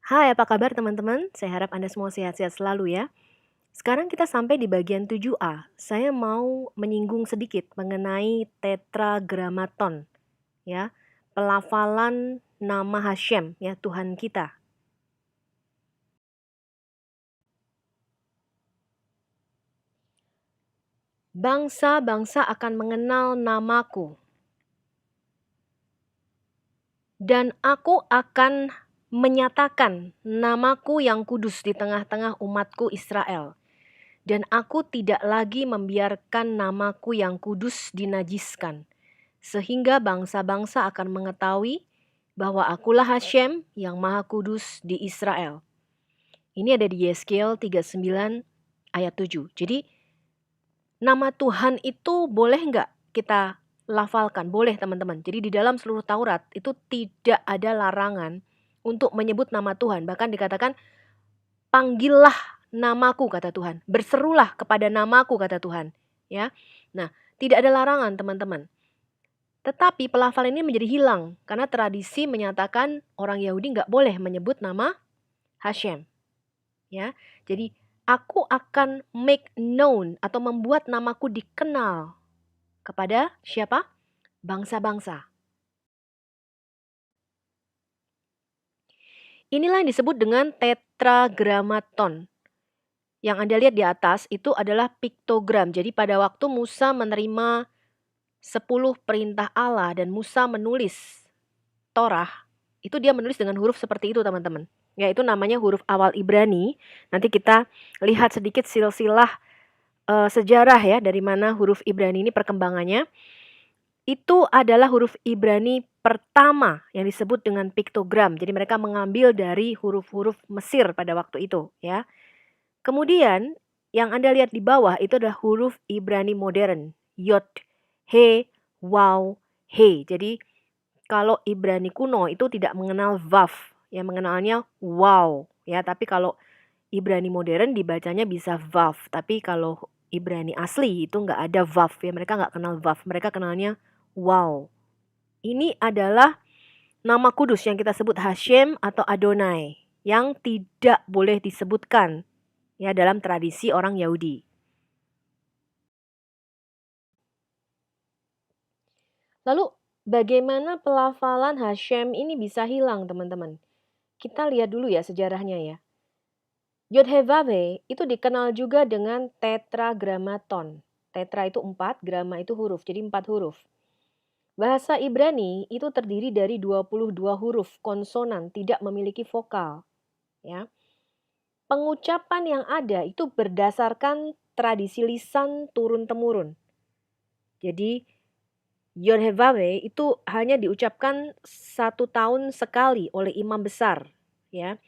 Hai, apa kabar teman-teman? Saya harap Anda semua sehat-sehat selalu ya. Sekarang kita sampai di bagian 7A. Saya mau menyinggung sedikit mengenai tetragrammaton ya. Pelafalan nama Hashem ya, Tuhan kita. Bangsa-bangsa akan mengenal namaku. Dan aku akan menyatakan namaku yang kudus di tengah-tengah umatku Israel. Dan aku tidak lagi membiarkan namaku yang kudus dinajiskan. Sehingga bangsa-bangsa akan mengetahui bahwa akulah Hashem yang maha kudus di Israel. Ini ada di Yeskiel 39 ayat 7. Jadi nama Tuhan itu boleh nggak kita lafalkan? Boleh teman-teman. Jadi di dalam seluruh Taurat itu tidak ada larangan untuk menyebut nama Tuhan. Bahkan dikatakan panggillah namaku kata Tuhan. Berserulah kepada namaku kata Tuhan. Ya, nah tidak ada larangan teman-teman. Tetapi pelafalan ini menjadi hilang karena tradisi menyatakan orang Yahudi nggak boleh menyebut nama Hashem. Ya, jadi aku akan make known atau membuat namaku dikenal kepada siapa? Bangsa-bangsa. Inilah yang disebut dengan tetragrammaton. Yang Anda lihat di atas itu adalah piktogram. Jadi pada waktu Musa menerima 10 perintah Allah dan Musa menulis Torah, itu dia menulis dengan huruf seperti itu teman-teman. Yaitu namanya huruf awal Ibrani. Nanti kita lihat sedikit silsilah sejarah ya dari mana huruf Ibrani ini perkembangannya. Itu adalah huruf Ibrani pertama yang disebut dengan piktogram. Jadi mereka mengambil dari huruf-huruf Mesir pada waktu itu ya. Kemudian yang Anda lihat di bawah itu adalah huruf Ibrani modern. Yod, He, Waw, He. Jadi kalau Ibrani kuno itu tidak mengenal Vav, yang mengenalnya Waw ya. Tapi kalau Ibrani modern dibacanya bisa Vav. Tapi kalau Ibrani asli itu nggak ada Vav ya. Mereka nggak kenal Vav, mereka kenalnya Waw. Ini adalah nama kudus yang kita sebut Hashem atau Adonai yang tidak boleh disebutkan ya dalam tradisi orang Yahudi. Lalu bagaimana pelafalan Hashem ini bisa hilang teman-teman? Kita lihat dulu ya sejarahnya ya. Yod-Heh-Vav-Heh itu dikenal juga dengan tetragrammaton. Tetra itu 4, grama itu huruf, jadi 4 huruf. Bahasa Ibrani itu terdiri dari 22 huruf konsonan tidak memiliki vokal. Ya. Pengucapan yang ada itu berdasarkan tradisi lisan turun-temurun. Jadi Yod-Heh-Vav-Heh itu hanya diucapkan 1 tahun sekali oleh imam besar. Ya.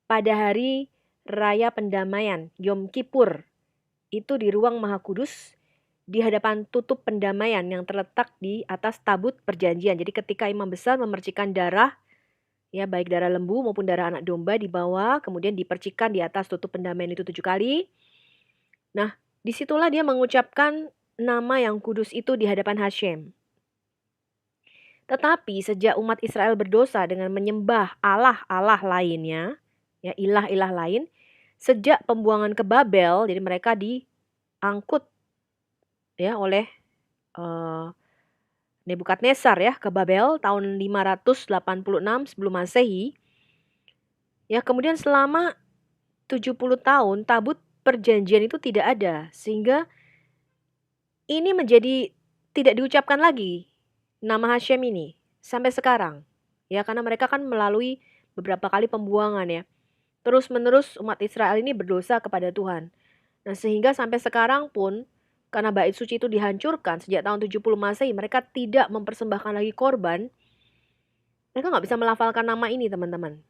Pada hari Raya Pendamaian, Yom Kippur, itu di ruang Maha Kudus, di hadapan tutup pendamaian yang terletak di atas tabut perjanjian. Jadi ketika imam besar memercikan darah, ya baik darah lembu maupun darah anak domba di bawah, kemudian dipercikan di atas tutup pendamaian itu 7 kali. Nah, disitulah dia mengucapkan nama yang kudus itu di hadapan Hashem. Tetapi sejak umat Israel berdosa dengan menyembah Allah-Allah lainnya, ya ilah-ilah lain, sejak pembuangan ke Babel, jadi mereka diangkut ya oleh Nebukadnezar ya ke Babel tahun 586 sebelum Masehi. Ya, kemudian selama 70 tahun tabut perjanjian itu tidak ada sehingga ini menjadi tidak diucapkan lagi nama Hashem ini sampai sekarang. Ya, karena mereka kan melalui beberapa kali pembuangan ya. Terus-menerus umat Israel ini berdosa kepada Tuhan. Nah, sehingga sampai sekarang pun karena bait suci itu dihancurkan sejak tahun 70 Masehi, mereka tidak mempersembahkan lagi korban. Mereka nggak bisa melafalkan nama ini, teman-teman.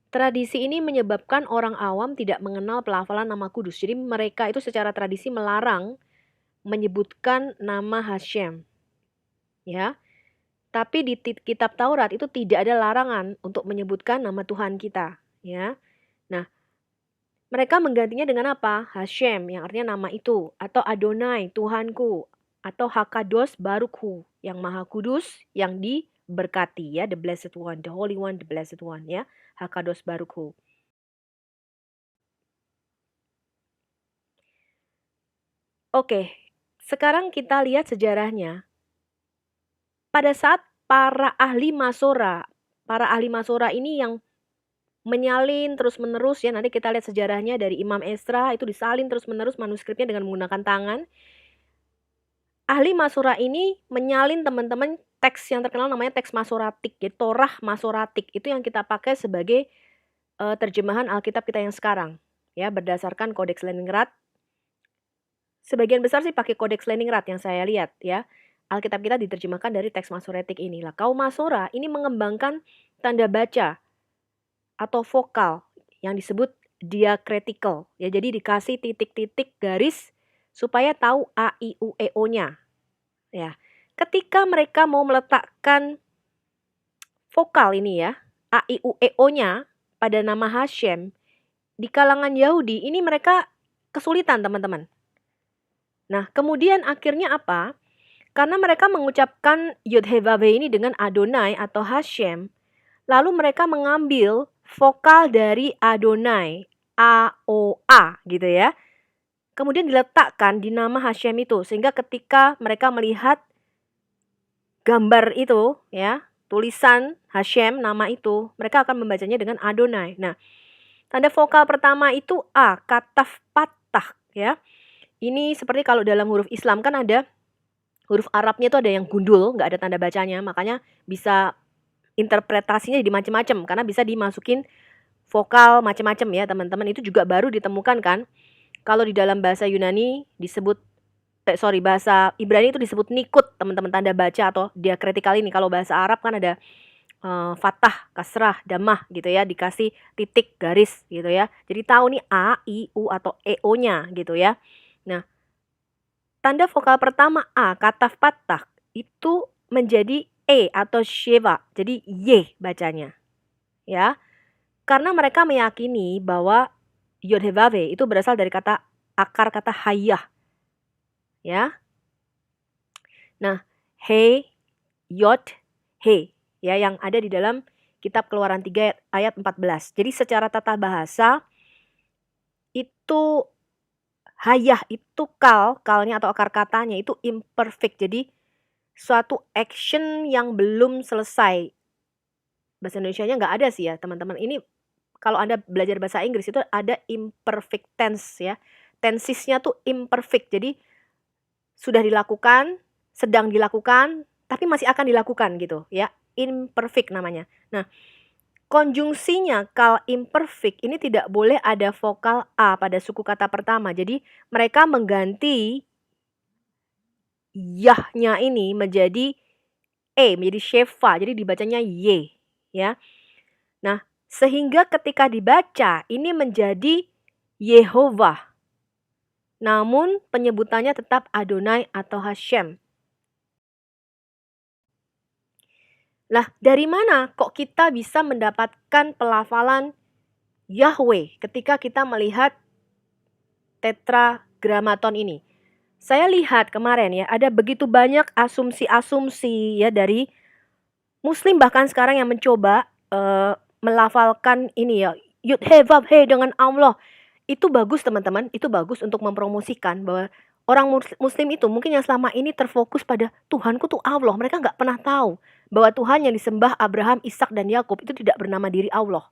Tradisi ini menyebabkan orang awam tidak mengenal pelafalan nama kudus. Jadi mereka itu secara tradisi melarang menyebutkan nama Hashem. Ya. Tapi di kitab Taurat itu tidak ada larangan untuk menyebutkan nama Tuhan kita, ya. Nah, mereka menggantinya dengan apa? Hashem yang artinya nama itu, atau Adonai Tuhanku, atau Hakados Barukhu yang maha kudus yang berkati ya, the blessed one, the holy one, the blessed one ya, Hakadosh Baruch Hu. Oke, sekarang kita lihat sejarahnya. Pada saat para ahli Masora ini yang menyalin terus-menerus ya, nanti kita lihat sejarahnya dari Imam Esra itu disalin terus-menerus manuskripnya dengan menggunakan tangan. Ahli Masora ini menyalin teman-teman teks yang terkenal namanya teks Masoratik, jadi Torah Masoratik. Itu yang kita pakai sebagai terjemahan Alkitab kita yang sekarang ya, berdasarkan Kodeks Leningrad. Sebagian besar sih pakai Kodeks Leningrad yang saya lihat ya. Alkitab kita diterjemahkan dari teks Masoretik inilah. Kaum Masora ini mengembangkan tanda baca atau vokal yang disebut diakritical ya, jadi dikasih titik-titik garis supaya tahu a i u e o-nya ya. Ketika mereka mau meletakkan vokal ini ya, a i u e o-nya pada nama Hashem di kalangan Yahudi ini mereka kesulitan teman-teman. Nah kemudian akhirnya apa? Karena mereka mengucapkan Yod-Heh-Vav-Heh ini dengan Adonai atau Hashem, lalu mereka mengambil vokal dari Adonai, A-O-A gitu ya. Kemudian diletakkan di nama Hashem itu, sehingga ketika mereka melihat gambar itu ya, tulisan Hashem nama itu, mereka akan membacanya dengan Adonai. Nah, tanda vokal pertama itu A, kataf patah ya. Ini seperti kalau dalam huruf Islam kan ada huruf Arabnya itu ada yang gundul, nggak ada tanda bacanya, makanya bisa interpretasinya jadi macam-macam karena bisa dimasukin vokal macam-macam ya teman-teman. Itu juga baru ditemukan kan. Kalau di dalam bahasa Yunani disebut bahasa Ibrani itu disebut nikut teman-teman, tanda baca atau diakritikal ini. Kalau bahasa Arab kan ada fathah, kasrah, damah gitu ya, dikasih titik garis gitu ya. Jadi tahu nih A, I, U atau E, O-nya gitu ya. Nah, tanda vokal pertama A, kataf patah, itu menjadi E atau Sheva, jadi Y bacanya. Ya. Karena mereka meyakini bahwa Yod-Heh-Vav-Heh itu berasal dari akar kata hayah. Ya. Nah, He, Yod, He ya, yang ada di dalam kitab Keluaran 3 ayat 14. Jadi secara tata bahasa itu hayah itu kalnya atau akar katanya itu imperfect. Jadi suatu action yang belum selesai. Bahasa Indonesianya nggak ada sih ya teman-teman. Ini kalau Anda belajar bahasa Inggris itu ada imperfect tense ya. Tensesnya tuh imperfect. Jadi sudah dilakukan, sedang dilakukan, tapi masih akan dilakukan gitu ya. Imperfect namanya. Nah, konjungsinya kal imperfect ini tidak boleh ada vokal A pada suku kata pertama. Jadi mereka mengganti yahnya ini menjadi E, menjadi sheva. Jadi dibacanya Y ya. Nah, sehingga ketika dibaca ini menjadi Yehovah. Namun penyebutannya tetap Adonai atau Hashem. Lah, dari mana kok kita bisa mendapatkan pelafalan Yahweh ketika kita melihat tetragrammaton ini? Saya lihat kemarin ya, ada begitu banyak asumsi-asumsi ya dari Muslim bahkan sekarang yang mencoba melafalkan ini ya, Yud-Heh-Vav-Heh dengan Allah. Itu bagus teman-teman, itu bagus untuk mempromosikan bahwa orang Muslim itu mungkin yang selama ini terfokus pada Tuhanku tuh Allah. Mereka nggak pernah tahu bahwa Tuhan yang disembah Abraham, Ishak dan Yakub itu tidak bernama diri Allah,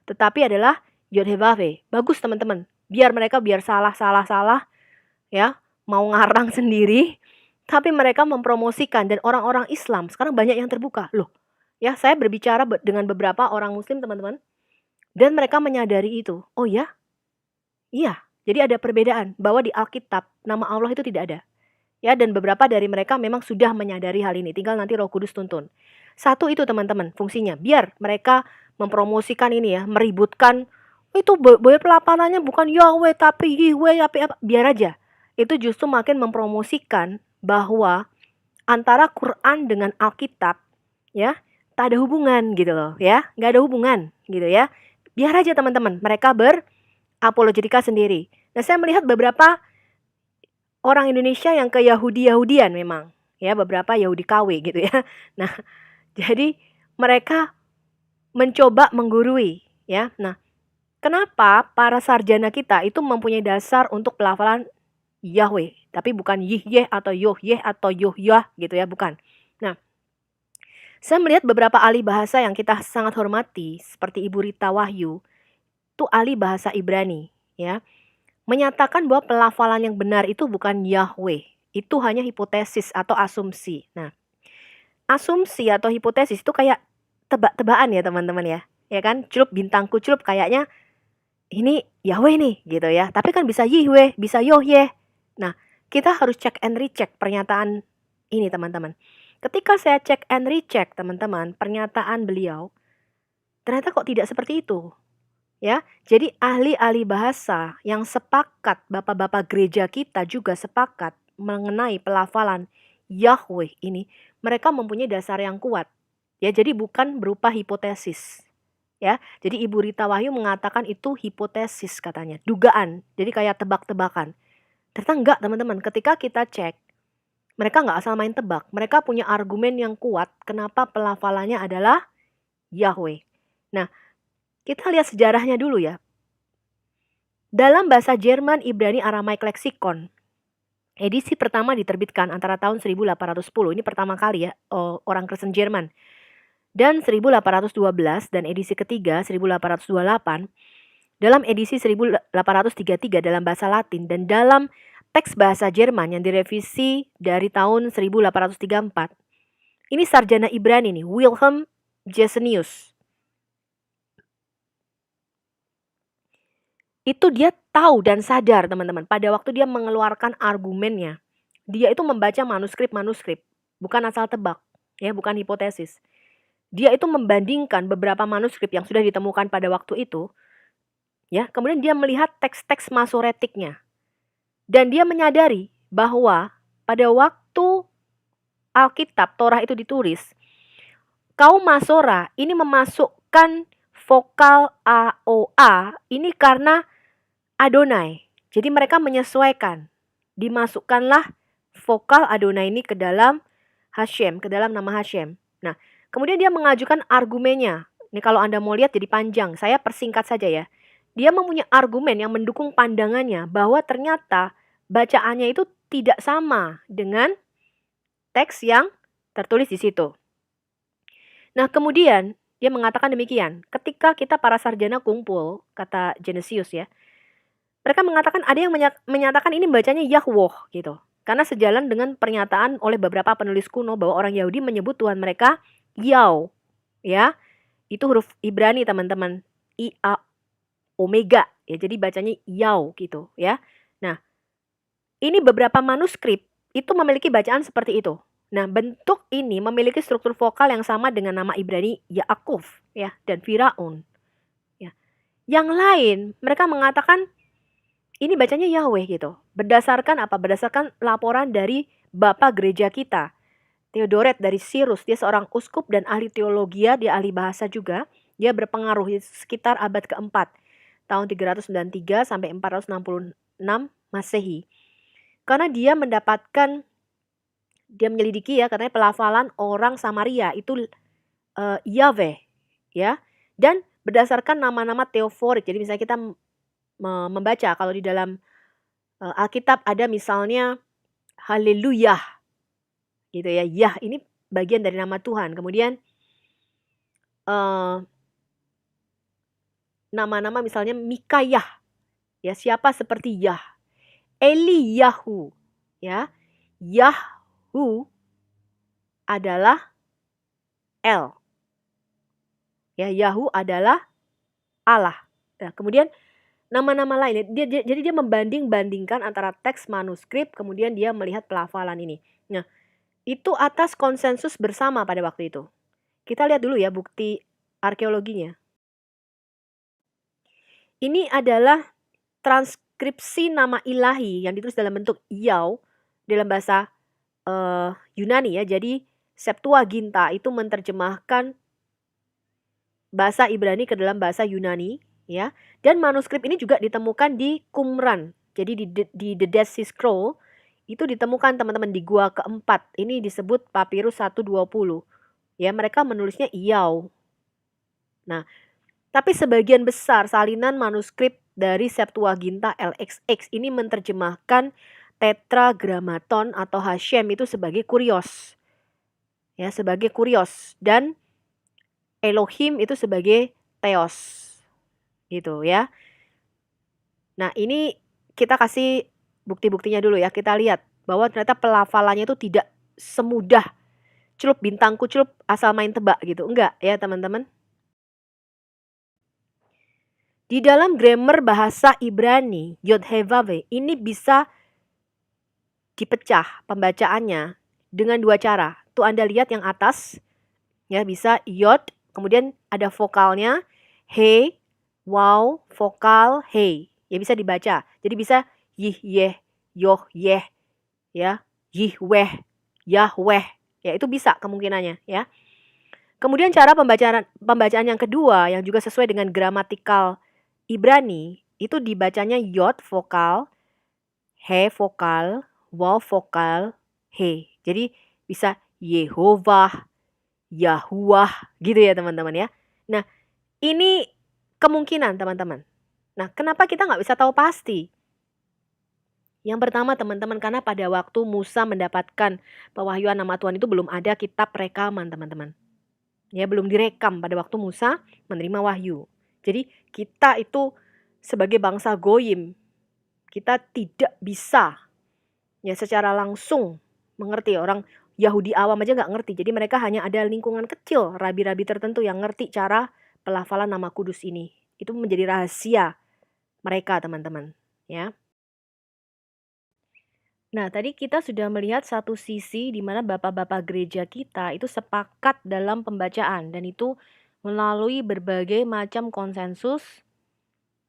tetapi adalah Yod-Heh-Vav-Heh. Bagus teman-teman, biar mereka salah ya, mau ngarang sendiri, tapi mereka mempromosikan. Dan orang-orang Islam sekarang banyak yang terbuka loh. Ya, saya berbicara dengan beberapa orang Muslim teman-teman, dan mereka menyadari itu. Oh ya, iya. Jadi ada perbedaan bahwa di Alkitab nama Allah itu tidak ada. Ya, dan beberapa dari mereka memang sudah menyadari hal ini. Tinggal nanti Roh Kudus tuntun. Satu itu teman-teman fungsinya, biar mereka mempromosikan ini ya, meributkan itu boleh pelapanannya bukan Yahweh tapi Yahweh apa, biar aja. Itu justru makin mempromosikan bahwa antara Quran dengan Alkitab ya tak ada hubungan gitu loh ya, nggak ada hubungan gitu ya. Biar aja teman-teman mereka berapologetika sendiri. Nah, saya melihat beberapa orang Indonesia yang ke Yahudi-Yahudian memang ya, beberapa Yahudi KW gitu ya. Nah, Jadi mereka mencoba menggurui, ya. Nah, kenapa para sarjana kita itu mempunyai dasar untuk pelafalan Yahweh, tapi bukan Yihyeh atau Yohyeh atau Yohyah gitu ya, bukan. Nah, saya melihat beberapa ahli bahasa yang kita sangat hormati, seperti Ibu Rita Wahyu, itu ahli bahasa Ibrani, ya. Menyatakan bahwa pelafalan yang benar itu bukan Yahweh, itu hanya hipotesis atau asumsi. Nah, asumsi atau hipotesis itu kayak tebak-tebakan ya teman-teman ya. Ya kan, celup bintangku celup kayaknya ini Yahweh nih gitu ya. Tapi kan bisa Yihweh, bisa Yohyeh. Nah, kita harus cek and recheck pernyataan ini teman-teman. Ketika saya cek and recheck teman-teman, pernyataan beliau ternyata kok tidak seperti itu. Ya, jadi ahli-ahli bahasa yang sepakat, bapak-bapak gereja kita juga sepakat mengenai pelafalan Yahweh ini, mereka mempunyai dasar yang kuat. Ya, jadi bukan berupa hipotesis. Ya, jadi Ibu Rita Wahyu mengatakan itu hipotesis katanya, dugaan. Jadi kayak tebak-tebakan. Ternyata enggak, teman-teman. Ketika kita cek, mereka enggak asal main tebak. Mereka punya argumen yang kuat kenapa pelafalannya adalah Yahweh. Nah, kita lihat sejarahnya dulu ya. Dalam bahasa Jerman Ibrani Aramaik Leksikon, edisi pertama diterbitkan antara tahun 1810, ini pertama kali ya, orang Kristen Jerman. Dan 1812 dan edisi ketiga 1828, dalam edisi 1833 dalam bahasa Latin dan dalam teks bahasa Jerman yang direvisi dari tahun 1834. Ini sarjana Ibrani nih, Wilhelm Gesenius. Itu dia tahu dan sadar teman-teman, pada waktu dia mengeluarkan argumennya, dia itu membaca manuskrip-manuskrip, bukan asal tebak, ya, bukan hipotesis. Dia itu membandingkan beberapa manuskrip yang sudah ditemukan pada waktu itu, ya, kemudian dia melihat teks-teks masoretiknya. Dan dia menyadari bahwa pada waktu Alkitab, Torah itu ditulis, kaum Masora ini memasukkan vokal AOA ini karena Adonai. Jadi mereka menyesuaikan. Dimasukkanlah vokal Adonai ini ke dalam Hashem, ke dalam nama Hashem. Nah, kemudian dia mengajukan argumennya. Ini kalau Anda mau lihat jadi panjang, saya persingkat saja ya. Dia mempunyai argumen yang mendukung pandangannya bahwa ternyata bacaannya itu tidak sama dengan teks yang tertulis di situ. Nah, kemudian dia mengatakan demikian, ketika kita para sarjana kumpul, kata Genesius ya, mereka mengatakan ada yang menyatakan ini bacanya Yahweh gitu. Karena sejalan dengan pernyataan oleh beberapa penulis kuno bahwa orang Yahudi menyebut Tuhan mereka Yau, ya. Itu huruf Ibrani teman-teman, I-A omega ya, jadi bacanya Yau gitu ya. Nah, ini beberapa manuskrip itu memiliki bacaan seperti itu. Nah, bentuk ini memiliki struktur vokal yang sama dengan nama Ibrani Yaakov ya dan Firaun. Ya. Yang lain mereka mengatakan ini bacanya Yahweh gitu. Berdasarkan apa? Berdasarkan laporan dari bapak gereja kita, Theodoret dari Sirus. Dia seorang uskup dan ahli teologi, dia ahli bahasa juga. Dia berpengaruh sekitar abad keempat, tahun 393 sampai 466 Masehi. Karena dia menyelidiki ya, katanya pelafalan orang Samaria itu Yahweh ya. Dan berdasarkan nama-nama teoforik. Jadi misalnya kita membaca kalau di dalam Alkitab ada misalnya haleluya gitu ya. Yah ini bagian dari nama Tuhan. Kemudian nama-nama misalnya Mikayah ya, siapa seperti Yah. Eliyahu ya. Yahu adalah El. Ya, Yahu adalah Allah. Nah, kemudian nama-nama lain. Jadi dia membanding-bandingkan antara teks manuskrip, kemudian dia melihat pelafalan ini. Nah, itu atas konsensus bersama pada waktu itu. Kita lihat dulu ya bukti arkeologinya. Ini adalah transkripsi nama ilahi yang ditulis dalam bentuk Yau dalam bahasa Yunani ya. Jadi Septuaginta itu menerjemahkan bahasa Ibrani ke dalam bahasa Yunani. Ya, dan manuskrip ini juga ditemukan di Qumran. Jadi di The Dead Sea Scroll itu ditemukan teman-teman di gua keempat. Ini disebut Papirus 120. Ya, mereka menulisnya Iyau. Nah, tapi sebagian besar salinan manuskrip dari Septuaginta LXX ini menerjemahkan Tetragrammaton atau Hashem itu sebagai kurios. Ya, sebagai kurios, dan Elohim itu sebagai Theos. Gitu ya. Nah, ini kita kasih bukti-buktinya dulu ya. Kita lihat bahwa ternyata pelafalannya itu tidak semudah celup bintangku celup asal main tebak gitu. Enggak ya, teman-teman. Di dalam grammar bahasa Ibrani, Yod He Vav He, ini bisa dipecah pembacaannya dengan dua cara. Tuh Anda lihat yang atas, ya bisa Yod, kemudian ada vokalnya He, Waw, vokal He. Ya bisa dibaca. Jadi bisa Yih Yeh, Yoh Yeh, ya, Yih Weh, Yahweh. Ya itu bisa kemungkinannya ya. Kemudian cara pembacaan yang kedua yang juga sesuai dengan gramatikal Ibrani itu dibacanya Yod vokal, He vokal, Waw vokal, He. Jadi bisa Yehovah, Yahuwah gitu ya teman-teman ya. Nah ini kemungkinan teman-teman. Nah kenapa kita nggak bisa tahu pasti? Yang pertama teman-teman, karena pada waktu Musa mendapatkan pewahyuan nama Tuhan itu belum ada kitab rekaman teman-teman. Ya belum direkam pada waktu Musa menerima wahyu. Jadi kita itu sebagai bangsa Goyim, kita tidak bisa ya secara langsung mengerti. Orang Yahudi awam aja nggak ngerti. Jadi mereka hanya ada lingkungan kecil, rabi-rabi tertentu yang ngerti cara pelafalan nama kudus ini. Itu menjadi rahasia mereka teman-teman. Ya. Nah, tadi kita sudah melihat satu sisi di mana bapak-bapak gereja kita itu sepakat dalam pembacaan dan itu melalui berbagai macam konsensus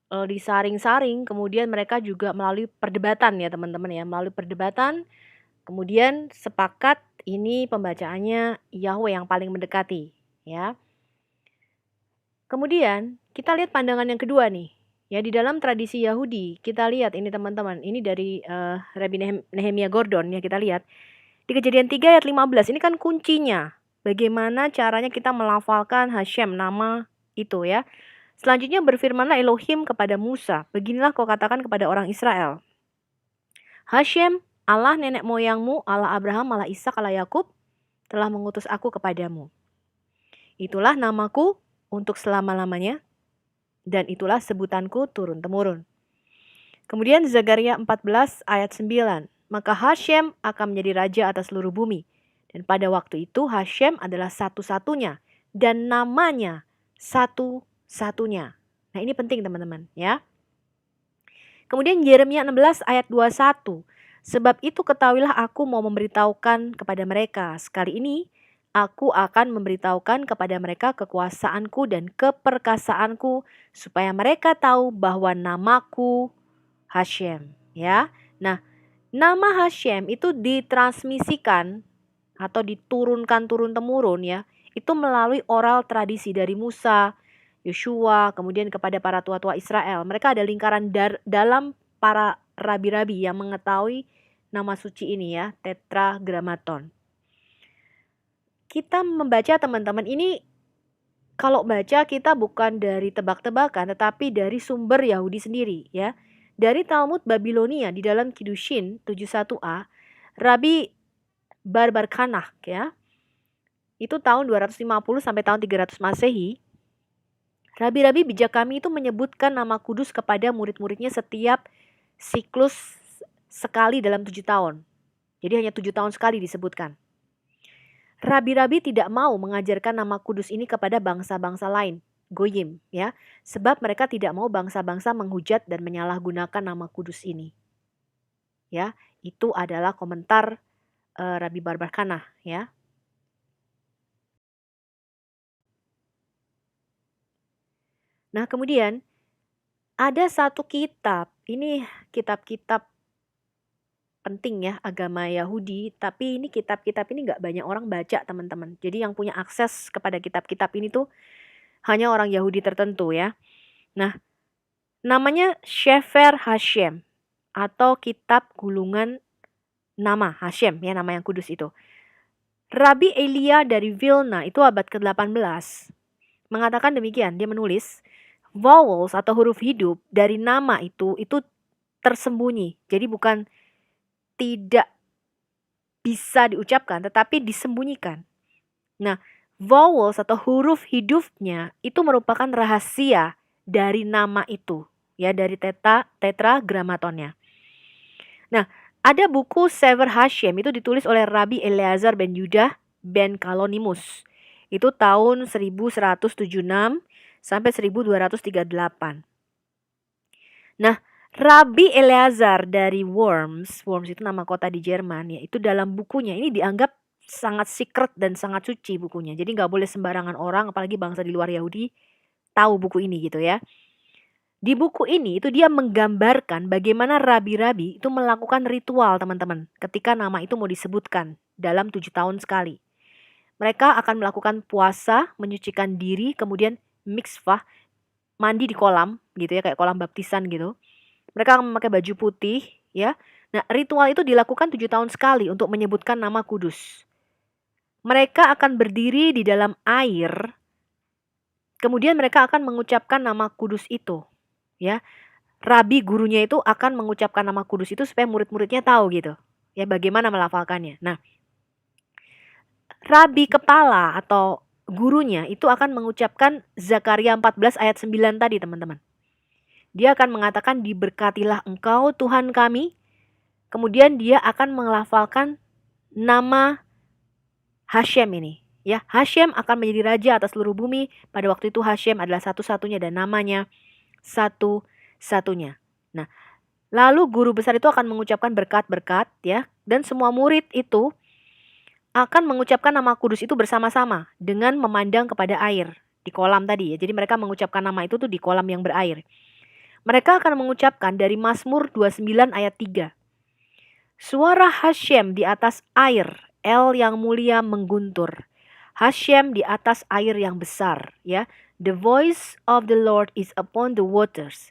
disaring-saring, kemudian mereka juga melalui perdebatan ya teman-teman ya, melalui perdebatan kemudian sepakat ini pembacaannya Yahweh yang paling mendekati ya. Kemudian kita lihat pandangan yang kedua nih. Ya, di dalam tradisi Yahudi, kita lihat ini teman-teman, ini dari Rabbi Nehemia Gordon ya, kita lihat. Di Kejadian 3 ayat 15, ini kan kuncinya. Bagaimana caranya kita melafalkan Hashem, nama itu ya. Selanjutnya berfirmanlah Elohim kepada Musa, beginilah kau katakan kepada orang Israel. Hashem, Allah nenek moyangmu, Allah Abraham, Allah Ishak, Allah Yakub, telah mengutus aku kepadamu. Itulah namaku untuk selama-lamanya, dan itulah sebutanku turun-temurun. Kemudian Zakaria 14 ayat 9. Maka Hashem akan menjadi raja atas seluruh bumi. Dan pada waktu itu Hashem adalah satu-satunya. Dan namanya satu-satunya. Nah ini penting teman-teman ya. Kemudian Yeremia 16 ayat 21. Sebab itu ketahuilah aku mau memberitahukan kepada mereka. Sekali ini aku akan memberitahukan kepada mereka kekuasaanku dan keperkasaanku supaya mereka tahu bahwa namaku Hashem ya. Nah, nama Hashem itu ditransmisikan atau diturunkan turun-temurun ya. Itu melalui oral tradisi dari Musa, Yosua, kemudian kepada para tua-tua Israel. Mereka ada lingkaran dalam para rabi-rabi yang mengetahui nama suci ini ya, Tetragrammaton. Kita membaca teman-teman ini, kalau baca kita bukan dari tebak-tebakan tetapi dari sumber Yahudi sendiri ya. Dari Talmud Babilonia di dalam Kiddushin 71a, Rabbi Barbarkanah ya. Itu tahun 250 sampai tahun 300 Masehi. Rabi-rabi bijak kami itu menyebutkan nama kudus kepada murid-muridnya setiap siklus sekali dalam 7 tahun. Jadi hanya 7 tahun sekali disebutkan. Rabi-rabi tidak mau mengajarkan nama kudus ini kepada bangsa-bangsa lain, Goyim ya, sebab mereka tidak mau bangsa-bangsa menghujat dan menyalahgunakan nama kudus ini. Ya, itu adalah komentar Rabbi Barbarkanah ya. Nah, kemudian ada satu kitab, ini kitab-kitab penting ya agama Yahudi, tapi ini kitab-kitab ini nggak banyak orang baca teman-teman. Jadi yang punya akses kepada kitab-kitab ini tuh hanya orang Yahudi tertentu ya. Nah, namanya Sefer Hashem atau kitab gulungan nama Hashem ya, nama yang kudus itu. Rabi Elia dari Vilna itu abad ke-18 mengatakan demikian. Dia menulis, vowels atau huruf hidup dari nama itu tersembunyi. Jadi bukan tidak bisa diucapkan, tetapi disembunyikan. Nah, vowels atau huruf hidupnya itu merupakan rahasia dari nama itu, ya, dari tetragramatonnya. Nah, ada buku Sefer Hashem itu ditulis oleh Rabbi Eleazar ben Yudah ben Kalonimus. Itu tahun 1176 sampai 1238. Nah, Rabbi Eleazar dari Worms itu nama kota di Jerman ya, itu dalam bukunya ini dianggap sangat secret dan sangat suci bukunya. Jadi nggak boleh sembarangan orang, apalagi bangsa di luar Yahudi, tahu buku ini gitu ya. Di buku ini itu dia menggambarkan bagaimana rabi-rabi itu melakukan ritual teman-teman ketika nama itu mau disebutkan dalam 7 tahun sekali. Mereka akan melakukan puasa, menyucikan diri, kemudian miksvah, mandi di kolam gitu ya, kayak kolam baptisan gitu. Mereka akan memakai baju putih ya. Nah, ritual itu dilakukan 7 tahun sekali untuk menyebutkan nama kudus. Mereka akan berdiri di dalam air. Kemudian mereka akan mengucapkan nama kudus itu, ya. Rabi gurunya itu akan mengucapkan nama kudus itu supaya murid-muridnya tahu gitu. Ya, bagaimana melafalkannya. Nah, rabi kepala atau gurunya itu akan mengucapkan Zakaria 14 ayat 9 tadi, teman-teman. Dia akan mengatakan, diberkatilah engkau Tuhan kami. Kemudian dia akan melafalkan nama Hashem ini. Ya, Hashem akan menjadi raja atas seluruh bumi. Pada waktu itu Hashem adalah satu-satunya dan namanya satu-satunya. Nah, lalu guru besar itu akan mengucapkan berkat-berkat ya, dan semua murid itu akan mengucapkan nama kudus itu bersama-sama dengan memandang kepada air di kolam tadi ya. Jadi mereka mengucapkan nama itu tuh di kolam yang berair. Mereka akan mengucapkan dari Mazmur 29 ayat 3. Suara Hashem di atas air, El yang mulia mengguntur. Hashem di atas air yang besar, ya. The voice of the Lord is upon the waters.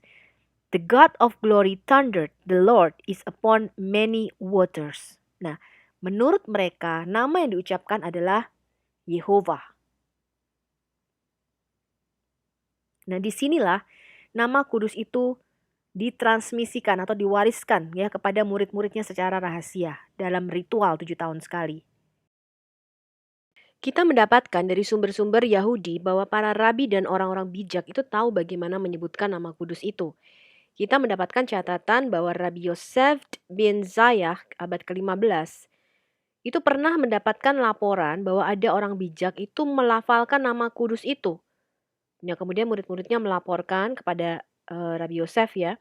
The God of glory thundered, the Lord is upon many waters. Nah, menurut mereka nama yang diucapkan adalah Yehovah. Nah, disinilah nama kudus itu ditransmisikan atau diwariskan ya kepada murid-muridnya secara rahasia dalam ritual 7 tahun sekali. Kita mendapatkan dari sumber-sumber Yahudi bahwa para rabi dan orang-orang bijak itu tahu bagaimana menyebutkan nama kudus itu. Kita mendapatkan catatan bahwa Rabbi Yosef bin Zayah abad ke-15 itu pernah mendapatkan laporan bahwa ada orang bijak itu melafalkan nama kudus itu. Ya, kemudian murid-muridnya melaporkan kepada Rabbi Yosef ya.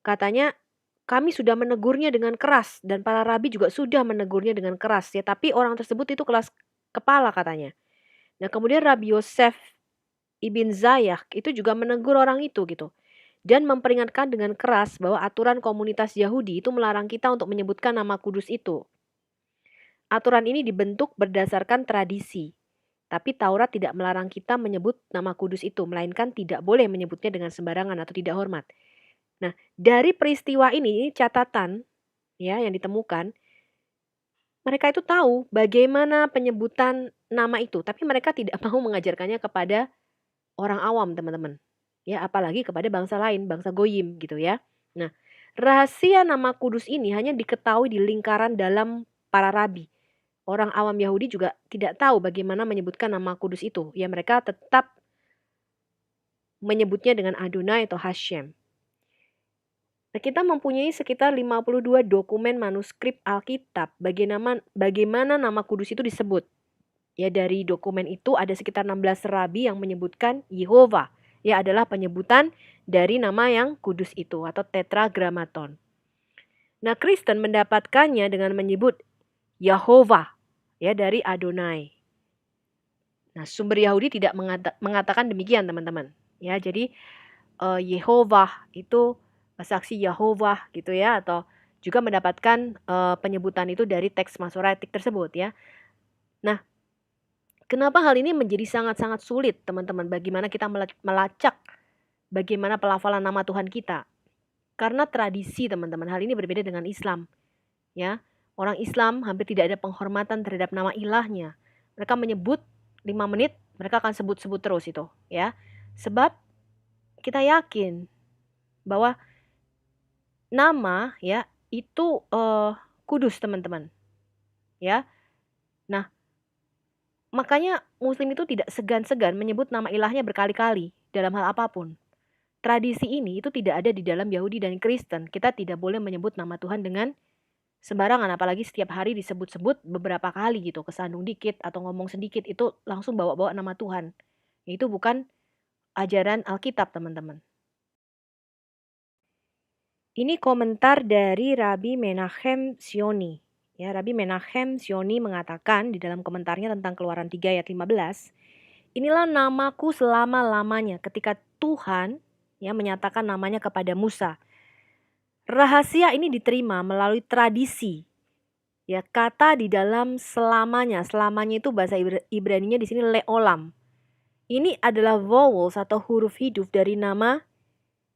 Katanya, kami sudah menegurnya dengan keras dan para rabi juga sudah menegurnya dengan keras ya, tapi orang tersebut itu kelas kepala katanya. Nah, kemudian Rabbi Yosef ibn Zayah itu juga menegur orang itu gitu. Dan memperingatkan dengan keras bahwa aturan komunitas Yahudi itu melarang kita untuk menyebutkan nama kudus itu. Aturan ini dibentuk berdasarkan tradisi. Tapi Taurat tidak melarang kita menyebut nama kudus itu, melainkan tidak boleh menyebutnya dengan sembarangan atau tidak hormat. Nah, dari peristiwa ini catatan ya yang ditemukan, mereka itu tahu bagaimana penyebutan nama itu, tapi mereka tidak mau mengajarkannya kepada orang awam, teman-teman. Ya, apalagi kepada bangsa lain, bangsa goyim gitu ya. Nah, rahasia nama kudus ini hanya diketahui di lingkaran dalam para rabi. Orang awam Yahudi juga tidak tahu bagaimana menyebutkan nama kudus itu. Ya, mereka tetap menyebutnya dengan Adonai atau Hashem. Nah, kita mempunyai sekitar 52 dokumen manuskrip Alkitab bagaimana nama kudus itu disebut. Ya, dari dokumen itu ada sekitar 16 rabi yang menyebutkan Yehovah. Ya, adalah penyebutan dari nama yang kudus itu atau tetragramaton. Nah, Kristen mendapatkannya dengan menyebut Yehovah ya dari Adonai. Nah, sumber Yahudi tidak mengatakan demikian, teman-teman. Ya, jadi Yehovah itu saksi Yehovah gitu ya, atau juga mendapatkan penyebutan itu dari teks Masoretik tersebut ya. Nah, kenapa hal ini menjadi sangat-sangat sulit, teman-teman? Bagaimana kita melacak bagaimana pelafalan nama Tuhan kita? Karena tradisi, teman-teman. Hal ini berbeda dengan Islam. Ya, Orang Islam hampir tidak ada penghormatan terhadap nama ilahnya. Mereka menyebut 5 menit, mereka akan sebut-sebut terus itu, ya. Sebab kita yakin bahwa nama ya itu kudus, teman-teman. Ya. Nah, makanya Muslim itu tidak segan-segan menyebut nama ilahnya berkali-kali dalam hal apapun. Tradisi ini itu tidak ada di dalam Yahudi dan Kristen. Kita tidak boleh menyebut nama Tuhan dengan sembarangan, apalagi setiap hari disebut-sebut beberapa kali gitu, kesandung dikit atau ngomong sedikit itu langsung bawa-bawa nama Tuhan. Itu bukan ajaran Alkitab, teman-teman. Ini komentar dari Rabbi Menachem Sioni. Ya, Rabbi Menachem Sioni mengatakan di dalam komentarnya tentang Keluaran 3 ayat 15, inilah namaku selama-lamanya ketika Tuhan ya menyatakan namanya kepada Musa. Rahasia ini diterima melalui tradisi. Ya, kata di dalam selamanya. Selamanya itu bahasa Ibraninya di sini leolam. Ini adalah vowels atau huruf hidup dari nama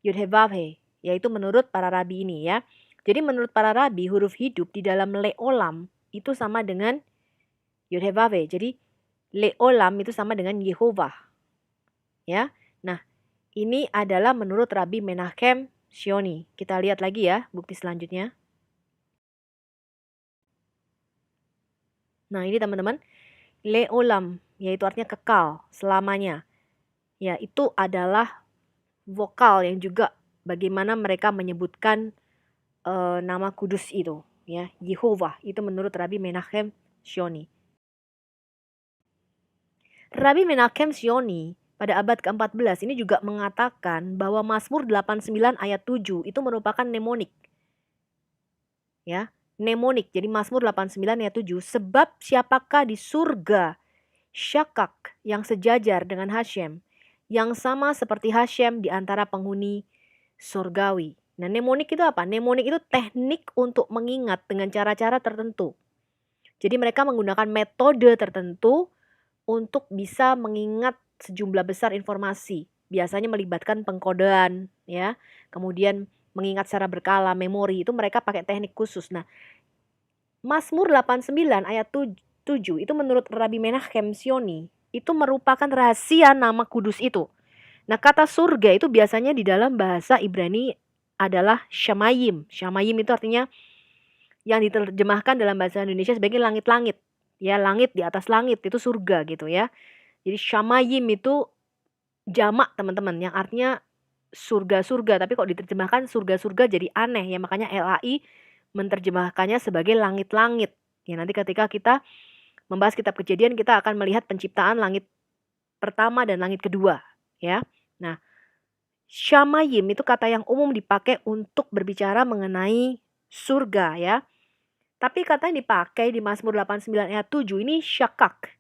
Yud-Heh-Vav-Heh, yaitu menurut para rabi ini ya. Jadi menurut para rabi huruf hidup di dalam leolam itu sama dengan Yud-Heh-Vav-Heh. Jadi leolam itu sama dengan Yehovah. Ya. Nah, ini adalah menurut Rabbi Menachem Sioni. Kita lihat lagi ya bukti selanjutnya. Nah, ini teman-teman, leolam yaitu artinya kekal selamanya. Ya, itu adalah vokal yang juga bagaimana mereka menyebutkan nama kudus itu, ya, Yehovah. Itu menurut Rabbi Menachem Sioni. Rabbi Menachem Sioni pada abad ke-14 ini juga mengatakan bahwa Mazmur 89 ayat 7 itu merupakan mnemonik. Ya, mnemonik. Jadi Mazmur 89 ayat 7, sebab siapakah di surga Syakak yang sejajar dengan Hashem, yang sama seperti Hashem di antara penghuni surgawi. Nah, mnemonik itu apa? Mnemonik itu teknik untuk mengingat dengan cara-cara tertentu. Jadi mereka menggunakan metode tertentu untuk bisa mengingat sejumlah besar informasi. Biasanya melibatkan pengkodean, ya. Kemudian mengingat secara berkala, memori, itu mereka pakai teknik khusus. Nah, Mazmur 89 ayat 7 itu menurut Rabbi Menachem Sioni itu merupakan rahasia nama kudus itu. Nah, kata surga itu biasanya di dalam bahasa Ibrani adalah Shamayim. Shamayim itu artinya yang diterjemahkan dalam bahasa Indonesia sebagai langit-langit. Ya, langit di atas langit itu surga gitu ya. Jadi Shamayim itu jamak, teman-teman, yang artinya surga-surga, tapi kok diterjemahkan surga-surga jadi aneh ya, makanya LAI menerjemahkannya sebagai langit-langit. Ya, nanti ketika kita membahas kitab Kejadian kita akan melihat penciptaan langit pertama dan langit kedua, ya. Nah, Shamayim itu kata yang umum dipakai untuk berbicara mengenai surga ya. Tapi kata yang dipakai di Mazmur 89 ayat 7 ini syakak.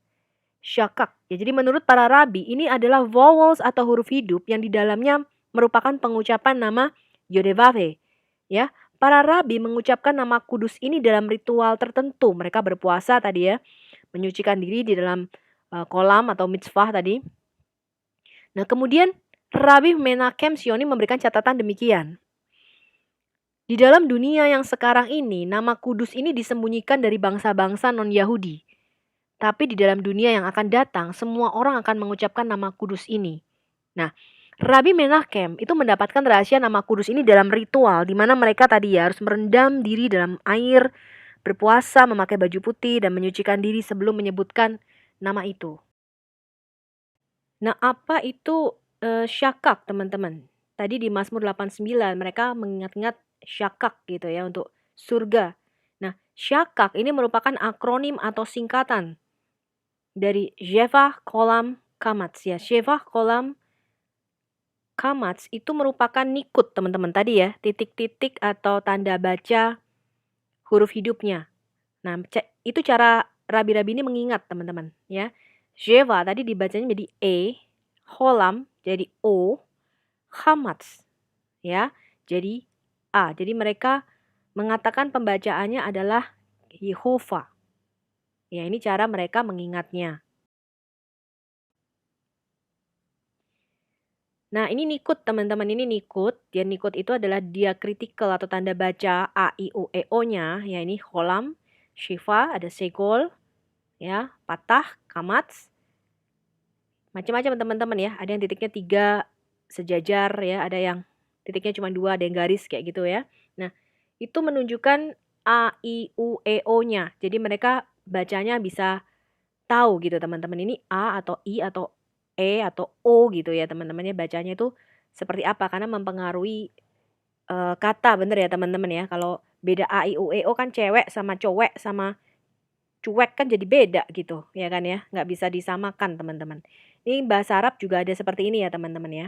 Syakak. Ya, jadi menurut para rabi ini adalah vowels atau huruf hidup yang di dalamnya merupakan pengucapan nama Yod-Heh-Vav-Heh. Ya, para rabi mengucapkan nama kudus ini dalam ritual tertentu. Mereka berpuasa tadi ya, menyucikan diri di dalam kolam atau mitzvah tadi. Nah, kemudian Rabbi Menachem Sioni memberikan catatan demikian. Di dalam dunia yang sekarang ini, nama kudus ini disembunyikan dari bangsa-bangsa non-Yahudi. Tapi di dalam dunia yang akan datang, semua orang akan mengucapkan nama kudus ini. Nah, Rabbi Menachem itu mendapatkan rahasia nama kudus ini dalam ritual, di mana mereka tadi ya harus merendam diri dalam air, berpuasa, memakai baju putih, dan menyucikan diri sebelum menyebutkan nama itu. Nah, apa itu syakak, teman-teman? Tadi di Mazmur 89 mereka mengingat-ingat syakak gitu ya untuk surga. Nah, syakak ini merupakan akronim atau singkatan dari Shevah Kolam Kamats ya. Shevah Kolam Kamats itu merupakan nikut, teman-teman tadi ya, titik-titik atau tanda baca huruf hidupnya. Nah, itu cara rabi-rabi ini mengingat, teman-teman ya. Sheva tadi dibacanya jadi E, Kolam jadi O, Kamats ya jadi A. Jadi mereka mengatakan pembacaannya adalah Yehovah. Ya, ini cara mereka mengingatnya. Nah, ini nikut, teman-teman, ini nikut. Nikut itu adalah diakritikal atau tanda baca A, I, U, E, O-nya. Ya, ini kolam. Shiva, ada Segol, ya, Patah, Kamats, macam-macam teman-teman ya. Ada yang titiknya 3 sejajar ya, ada yang titiknya cuma 2, ada yang garis kayak gitu ya. Nah, itu menunjukkan A, I, U, E, O-nya. Jadi mereka bacanya bisa tahu gitu teman-teman, ini A atau I atau E atau O gitu ya teman-teman ya, bacanya itu seperti apa, karena mempengaruhi, kata bener ya teman-teman ya. Kalau beda A, I, U, E, O kan cewek sama cowek sama cuek kan jadi beda gitu, ya kan ya, nggak bisa disamakan teman-teman. Ini bahasa Arab juga ada seperti ini ya teman-teman ya.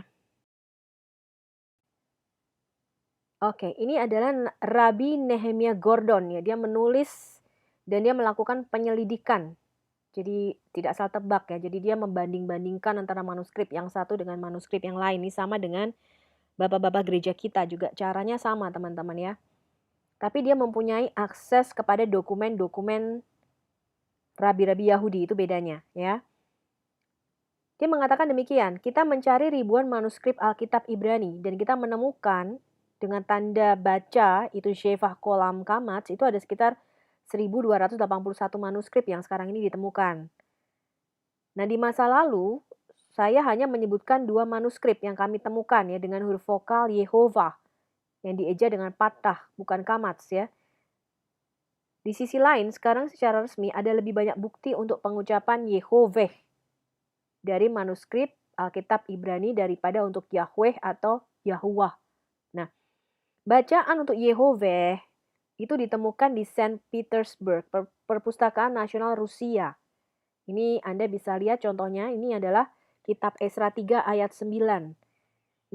Oke, ini adalah Rabbi Nehemia Gordon ya, dia menulis dan dia melakukan penyelidikan. Jadi tidak salah tebak ya, jadi dia membanding-bandingkan antara manuskrip yang satu dengan manuskrip yang lain. Ini sama dengan bapak-bapak gereja kita juga caranya sama teman-teman ya. Tapi dia mempunyai akses kepada dokumen-dokumen rabi-rabi Yahudi, itu bedanya ya. Dia mengatakan demikian, kita mencari ribuan manuskrip Alkitab Ibrani dan kita menemukan dengan tanda baca itu Shevah Kolam Kamat itu ada sekitar 1281 manuskrip yang sekarang ini ditemukan. Nah, di masa lalu saya hanya menyebutkan 2 manuskrip yang kami temukan ya dengan huruf vokal Yehovah yang dieja dengan patah bukan kamats ya. Di sisi lain sekarang secara resmi ada lebih banyak bukti untuk pengucapan Yehoveh dari manuskrip Alkitab Ibrani daripada untuk Yahweh atau Yahuwah. Nah, bacaan untuk Yehoveh itu ditemukan di Saint Petersburg, Perpustakaan Nasional Rusia. Ini Anda bisa lihat contohnya, ini adalah Kitab Esra 3 ayat 9.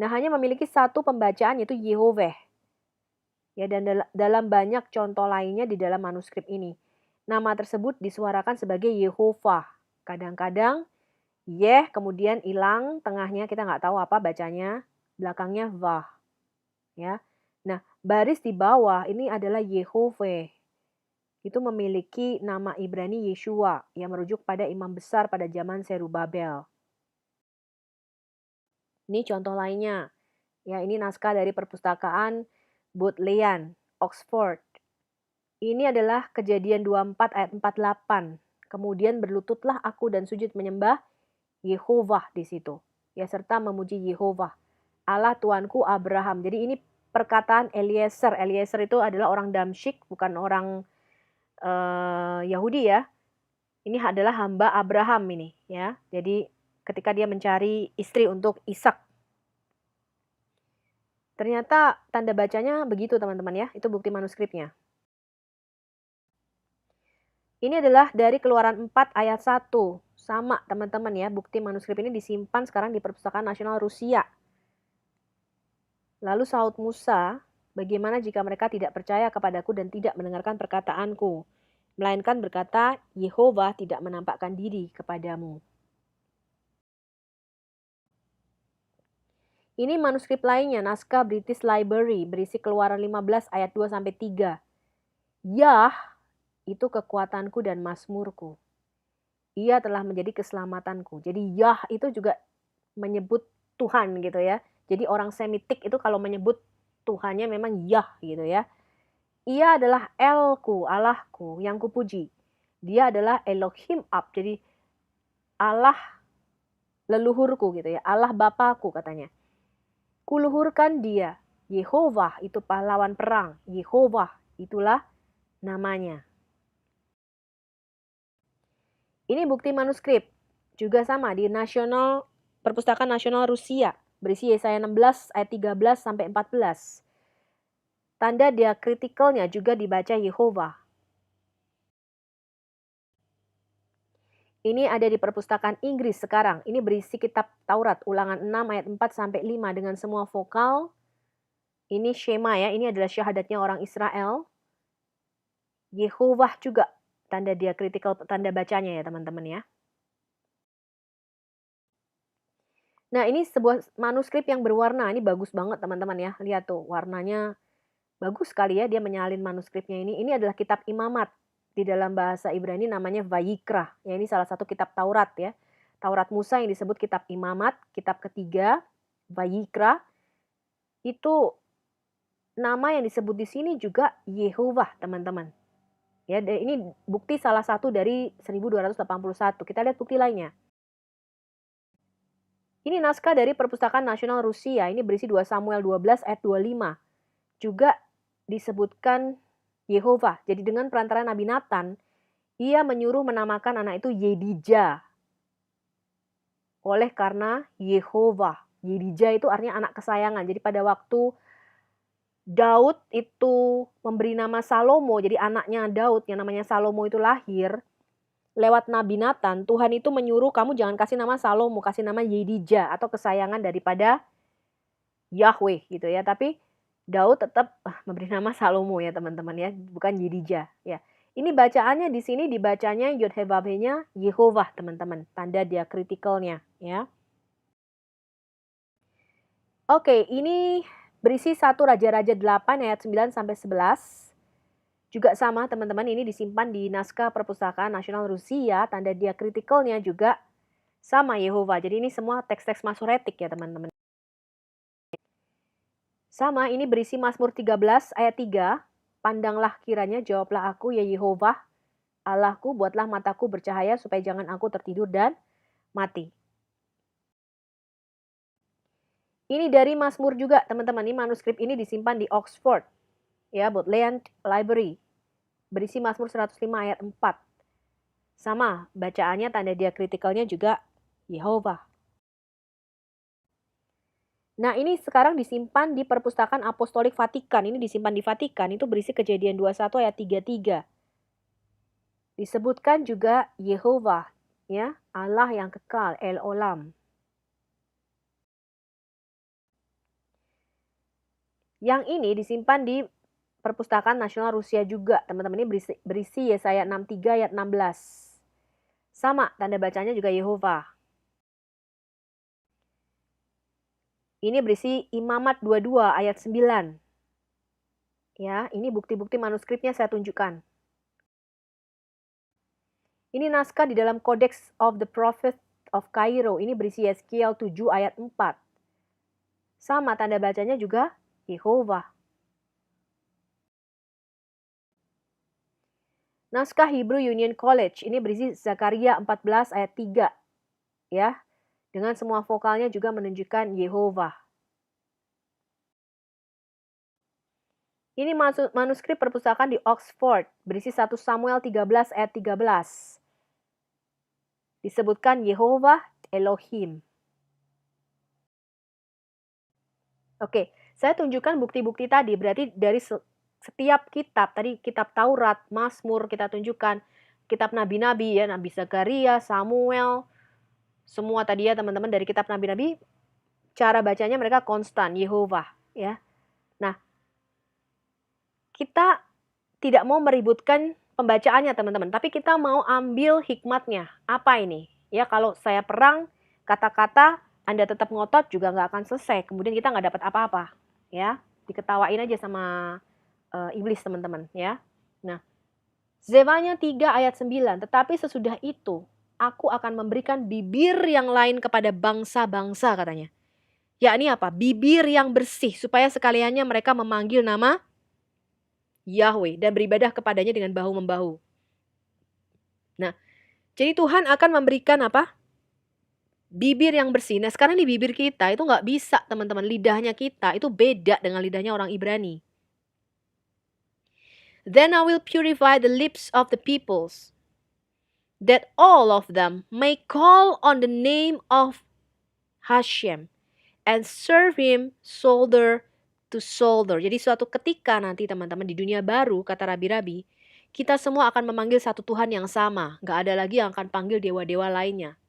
Nah, hanya memiliki satu pembacaan yaitu Yehoveh. Ya, dan dalam banyak contoh lainnya di dalam manuskrip ini. Nama tersebut disuarakan sebagai Yehovah. Kadang-kadang Yeh kemudian hilang, tengahnya kita nggak tahu apa bacanya, belakangnya Vah. Ya. Nah, baris di bawah ini adalah Yehoveh. Itu memiliki nama Ibrani Yeshua yang merujuk pada imam besar pada zaman Serubabel. Ini contoh lainnya. Ya, ini naskah dari perpustakaan Bodleian, Oxford. Ini adalah Kejadian 24 ayat 48. Kemudian berlututlah aku dan sujud menyembah Yehovah di situ. Ya, serta memuji Yehovah, Allah Tuanku Abraham. Jadi ini perkataan Eliezer. Eliezer itu adalah orang Damsyik, bukan orang Yahudi ya. Ini adalah hamba Abraham ini ya. Jadi ketika dia mencari istri untuk Ishak. Ternyata tanda bacanya begitu teman-teman ya. Itu bukti manuskripnya. Ini adalah dari Keluaran 4 ayat 1. Sama teman-teman ya, bukti manuskrip ini disimpan sekarang di Perpustakaan Nasional Rusia. Lalu sahut Musa, bagaimana jika mereka tidak percaya kepadaku dan tidak mendengarkan perkataanku? Melainkan berkata, Yehovah tidak menampakkan diri kepadamu. Ini manuskrip lainnya, naskah British Library, berisi Keluaran 15 ayat 2-3. Yah, itu kekuatanku dan mazmurku. Ia telah menjadi keselamatanku. Jadi Yah itu juga menyebut Tuhan gitu ya. Jadi orang Semitik itu kalau menyebut Tuhannya memang Yah gitu ya. Ia adalah Elku, Allahku yang kupuji. Dia adalah Elohim Ab, jadi Allah leluhurku gitu ya. Allah Bapakku katanya. Kuluhurkan dia. Yehovah itu pahlawan perang. Yehovah itulah namanya. Ini bukti manuskrip. Juga sama di Perpustakaan Nasional Rusia. Berisi Yesaya 16 ayat 13-14. Tanda diakritikalnya juga dibaca Yehovah. Ini ada di perpustakaan Inggris sekarang. Ini berisi kitab Taurat, ulangan 6 ayat 4-5 dengan semua vokal. Ini Shema ya, ini adalah syahadatnya orang Israel. Yehovah juga tanda diakritikal, tanda bacanya ya teman-teman ya. Nah, ini sebuah manuskrip yang berwarna. Ini bagus banget teman-teman ya. Lihat tuh, warnanya bagus sekali ya dia menyalin manuskripnya ini. Ini adalah kitab Imamat. Di dalam bahasa Ibrani namanya Vayikra. Ya, ini salah satu kitab Taurat ya. Taurat Musa yang disebut kitab Imamat, kitab ketiga, Vayikra. Itu nama yang disebut di sini juga Yehovah, teman-teman. Ya, ini bukti salah satu dari 1281. Kita lihat bukti lainnya. Ini naskah dari Perpustakaan Nasional Rusia. Ini berisi 2 Samuel 12 ayat 25. Juga disebutkan Yehova. Jadi dengan perantara Nabi Nathan, ia menyuruh menamakan anak itu Yedija. Oleh karena Yehova. Yedija itu artinya anak kesayangan. Jadi pada waktu Daud itu memberi nama Salomo, jadi anaknya Daud yang namanya Salomo itu lahir, lewat Nabi Nathan, Tuhan itu menyuruh kamu jangan kasih nama Salomo, kasih nama Yedija atau kesayangan daripada Yahweh gitu ya. Tapi Daud tetap memberi nama Salomo ya teman-teman ya, bukan Yedija ya. Ini bacaannya di sini dibacanya Yod-Heh-Vav-Heh-nya Yehovah teman-teman, tanda diakritikalnya ya. Oke, ini berisi 1 Raja-Raja 8 ayat 9 sampai 11. Juga sama teman-teman, ini disimpan di naskah Perpustakaan Nasional Rusia, tanda diakritikalnya juga sama Yehova. Jadi ini semua teks-teks Masoretik ya teman-teman. Sama, ini berisi Mazmur 13 ayat 3. Pandanglah kiranya, jawablah aku ya Yehova, Allahku, buatlah mataku bercahaya supaya jangan aku tertidur dan mati. Ini dari Mazmur juga teman-teman, ini manuskrip ini disimpan di Oxford ya, Bodleian Library. Berisi Mazmur 105 ayat 4. Sama, bacaannya tanda diakritikalnya juga Yehova. Nah, ini sekarang disimpan di Perpustakaan Apostolik Vatikan. Ini disimpan di Vatikan, itu berisi Kejadian 21 ayat 33. Disebutkan juga Yehova, ya, Allah yang kekal, El Olam. Yang ini disimpan di Perpustakaan Nasional Rusia juga. Teman-teman, ini berisi Yesaya 63 ayat 16. Sama, tanda bacanya juga Yehova. Ini berisi Imamat 22 ayat 9. Ya, ini bukti-bukti manuskripnya saya tunjukkan. Ini naskah di dalam Codex of the Prophet of Cairo. Ini berisi Yeskiel 7 ayat 4. Sama, tanda bacanya juga Yehova. Naskah Hebrew Union College, ini berisi Zakaria 14 ayat 3. Ya, dengan semua vokalnya juga menunjukkan Yehova. Ini manuskrip perpustakaan di Oxford, berisi 1 Samuel 13 ayat 13. Disebutkan Yehova Elohim. Oke, saya tunjukkan bukti-bukti tadi, berarti dari setiap kitab, tadi kitab Taurat, Mazmur kita tunjukkan, kitab nabi-nabi ya, Nabi Zakaria, Samuel, semua tadi ya teman-teman dari kitab nabi-nabi, cara bacanya mereka konstan, Yehova ya. Nah, kita tidak mau meributkan pembacaannya teman-teman, tapi kita mau ambil hikmatnya. Apa ini? Ya, kalau saya perang, kata-kata Anda tetap ngotot juga nggak akan selesai. Kemudian kita nggak dapat apa-apa. Ya, diketawain aja sama iblis teman-teman ya. Nah, Zefanya 3 ayat 9. Tetapi sesudah itu, aku akan memberikan bibir yang lain kepada bangsa-bangsa katanya. Yakni apa? Bibir yang bersih supaya sekaliannya mereka memanggil nama Yahweh dan beribadah kepadanya dengan bahu-membahu. Nah, jadi Tuhan akan memberikan apa? Bibir yang bersih. Nah, sekarang di bibir kita itu nggak bisa teman-teman. Lidahnya kita itu beda dengan lidahnya orang Ibrani. Then I will purify the lips of the peoples, that all of them may call on the name of Hashem and serve him shoulder to shoulder. Jadi suatu ketika nanti teman-teman di dunia baru, kata rabi-rabi, kita semua akan memanggil satu Tuhan yang sama. Gak ada lagi yang akan panggil dewa-dewa lainnya.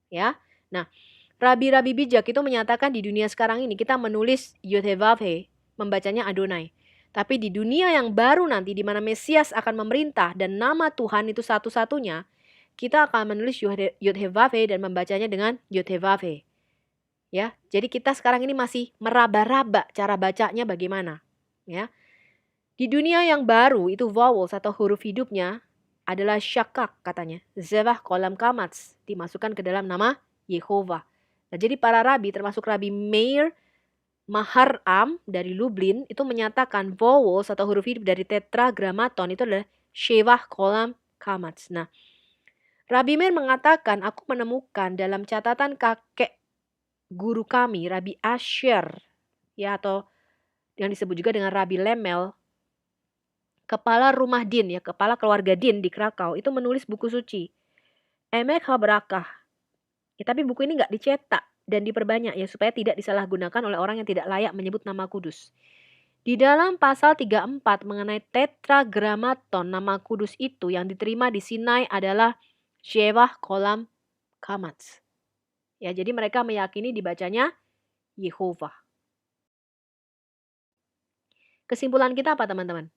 Ya, nah, rabi-rabi bijak itu menyatakan di dunia sekarang ini kita menulis Yod-Heh-Vav-Heh, membacanya Adonai. Tapi di dunia yang baru nanti di mana Mesias akan memerintah dan nama Tuhan itu satu-satunya, kita akan menulis Yod-Heh-Vav-Heh dan membacanya dengan Yod-Heh-Vav-Heh. Ya, jadi kita sekarang ini masih meraba-raba cara bacanya bagaimana. Ya, di dunia yang baru itu vowels atau huruf hidupnya adalah syakak katanya. Zevah kolam kamats dimasukkan ke dalam nama Yehova. Nah, jadi para rabi termasuk Rabi Meir Maharam dari Lublin itu menyatakan vowels atau huruf hidup dari tetragrammaton itu adalah Shevah kolam kamats. Nah, Rabbi Meir mengatakan, aku menemukan dalam catatan kakek guru kami, Rabbi Asher, ya, atau yang disebut juga dengan Rabbi Lemel, kepala rumah din, ya, kepala keluarga din di Krakau, itu menulis buku suci Emek HaBarakah. Ya, tapi buku ini nggak dicetak dan diperbanyak ya supaya tidak disalahgunakan oleh orang yang tidak layak menyebut nama kudus. Di dalam pasal 34 mengenai tetragramaton, nama kudus itu yang diterima di Sinai adalah Shevah kolam kamats. Ya, jadi mereka meyakini dibacanya Yehovah. Kesimpulan kita apa teman-teman?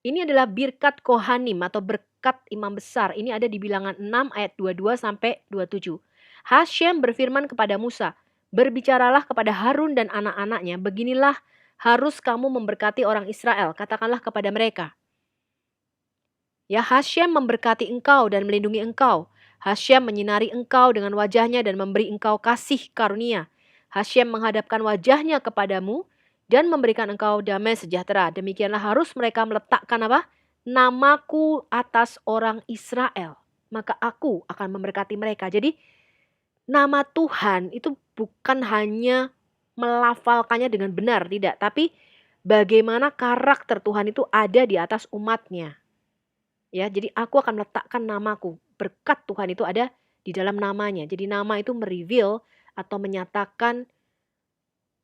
Ini adalah birkat kohanim atau berkat imam besar. Ini ada di bilangan 6 ayat 22 sampai 27. Hashem berfirman kepada Musa, berbicaralah kepada Harun dan anak-anaknya, beginilah harus kamu memberkati orang Israel, katakanlah kepada mereka. Ya, Hashem memberkati engkau dan melindungi engkau. Hashem menyinari engkau dengan wajahnya dan memberi engkau kasih karunia. Hashem menghadapkan wajahnya kepadamu dan memberikan engkau damai sejahtera. Demikianlah harus mereka meletakkan apa? Namaku atas orang Israel. Maka aku akan memberkati mereka. Jadi nama Tuhan itu bukan hanya melafalkannya dengan benar, tidak. Tapi bagaimana karakter Tuhan itu ada di atas umatnya. Ya, jadi aku akan meletakkan namaku. Berkat Tuhan itu ada di dalam namanya. Jadi nama itu mereveal atau menyatakan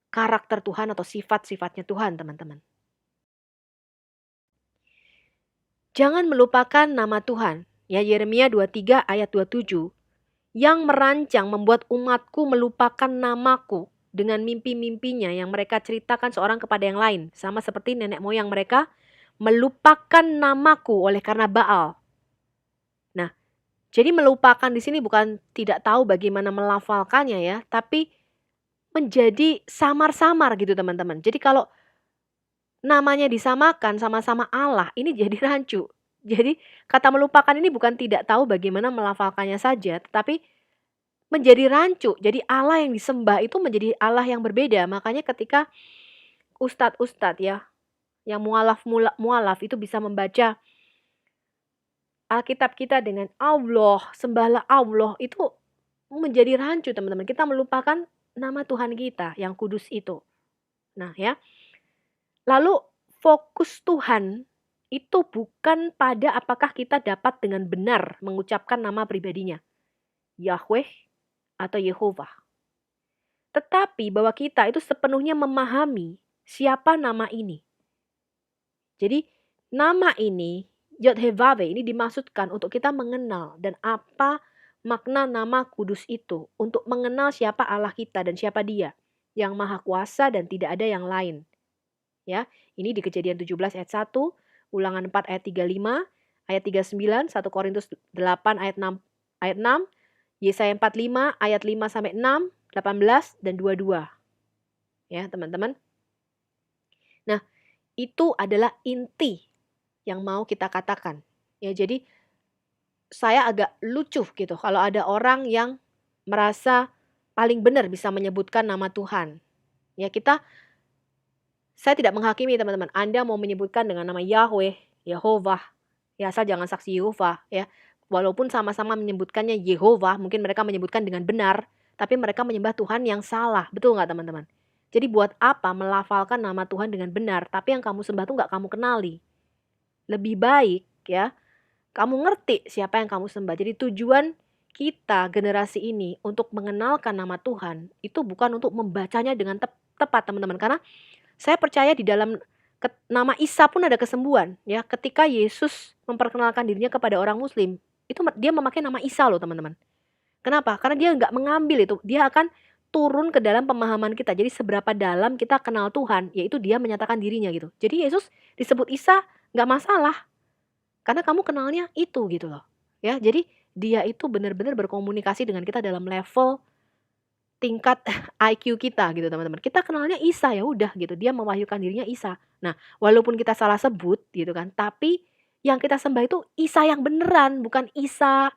karakter Tuhan atau sifat-sifatnya Tuhan, teman-teman. Jangan melupakan nama Tuhan. Ya, Yeremia 23 ayat 27. Yang merancang membuat umatku melupakan namaku dengan mimpi-mimpinya yang mereka ceritakan seorang kepada yang lain. Sama seperti nenek moyang mereka melupakan namaku oleh karena Baal. Nah, jadi melupakan di sini bukan tidak tahu bagaimana melafalkannya ya, tapi menjadi samar-samar gitu teman-teman. Jadi kalau namanya disamakan sama-sama Allah, ini jadi rancu. Jadi kata melupakan ini bukan tidak tahu bagaimana melafalkannya saja, tetapi menjadi rancu. Jadi Allah yang disembah itu menjadi Allah yang berbeda. Makanya ketika ustadz-ustadz ya, yang mualaf itu bisa membaca Alkitab kita dengan Allah, sembahlah Allah, itu menjadi rancu teman-teman. Kita melupakan nama Tuhan kita yang kudus itu. Nah ya, lalu fokus Tuhan itu bukan pada apakah kita dapat dengan benar mengucapkan nama pribadinya, Yahweh atau Yehovah. Tetapi bahwa kita itu sepenuhnya memahami siapa nama ini. Jadi nama ini, Yod-Heh-Vaveh, ini dimaksudkan untuk kita mengenal dan apa makna nama kudus itu. Untuk mengenal siapa Allah kita dan siapa dia. Yang maha kuasa dan tidak ada yang lain. Ya, ini di Kejadian 17 ayat 1, Ulangan 4 ayat 35, ayat 39, 1 Korintus 8 ayat 6, Yesaya 45 ayat 5 sampai 6, 18 dan 22. Ya, teman-teman. Nah, itu adalah inti yang mau kita katakan. Ya, jadi saya agak lucu gitu kalau ada orang yang merasa paling benar bisa menyebutkan nama Tuhan. Ya, saya tidak menghakimi teman-teman. Anda mau menyebutkan dengan nama Yahweh, Yehovah, ya asal jangan saksi Yehovah ya. Walaupun sama-sama menyebutkannya Yehovah, mungkin mereka menyebutkan dengan benar, tapi mereka menyembah Tuhan yang salah. Betul nggak teman-teman? Jadi buat apa melafalkan nama Tuhan dengan benar, tapi yang kamu sembah tuh nggak kamu kenali. Lebih baik ya, kamu ngerti siapa yang kamu sembah. Jadi tujuan kita generasi ini untuk mengenalkan nama Tuhan itu bukan untuk membacanya dengan tepat teman-teman. Karena saya percaya di dalam nama Isa pun ada kesembuhan ya. Ketika Yesus memperkenalkan dirinya kepada orang Muslim, itu dia memakai nama Isa loh teman-teman. Kenapa? Karena dia nggak mengambil itu. Dia akan turun ke dalam pemahaman kita. Jadi seberapa dalam kita kenal Tuhan, yaitu dia menyatakan dirinya gitu. Jadi Yesus disebut Isa nggak masalah. Karena kamu kenalnya itu gitu loh. Ya, jadi dia itu benar-benar berkomunikasi dengan kita dalam level tingkat IQ kita gitu teman-teman. Kita kenalnya Isa ya udah gitu. Dia mewahyukan dirinya Isa. Nah, walaupun kita salah sebut gitu kan, tapi yang kita sembah itu Isa yang beneran, bukan Isa